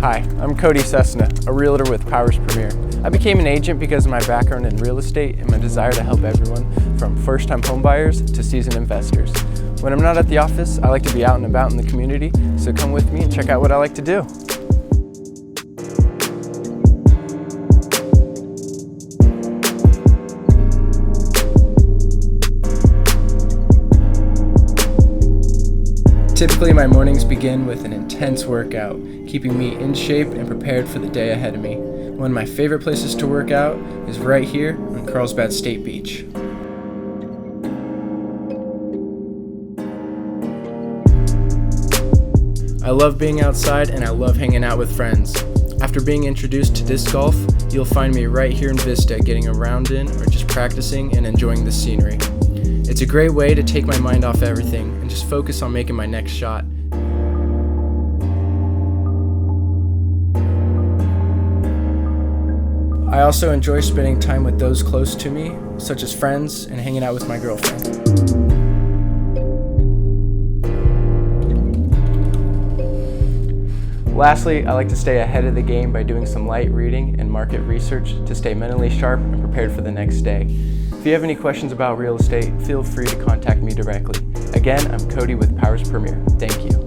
Hi, I'm Cody Cesna, a realtor with Powers Premier. I became an agent because of my background in real estate and my desire to help everyone from first-time homebuyers to seasoned investors. When I'm not at the office, I like to be out and about in the community, so come with me and check out what I like to do. Typically, my mornings begin with an intense workout, keeping me in shape and prepared for the day ahead of me. One of my favorite places to work out is right here on Carlsbad State Beach. I love being outside and I love hanging out with friends. After being introduced to disc golf, you'll find me right here in Vista getting a round in or just practicing and enjoying the scenery. It's a great way to take my mind off everything and just focus on making my next shot. I also enjoy spending time with those close to me, such as friends and hanging out with my girlfriend. Lastly, I like to stay ahead of the game by doing some light reading and market research to stay mentally sharp and prepared for the next day. If you have any questions about real estate, feel free to contact me directly. Again, I'm Cody with Powers Premier. Thank you.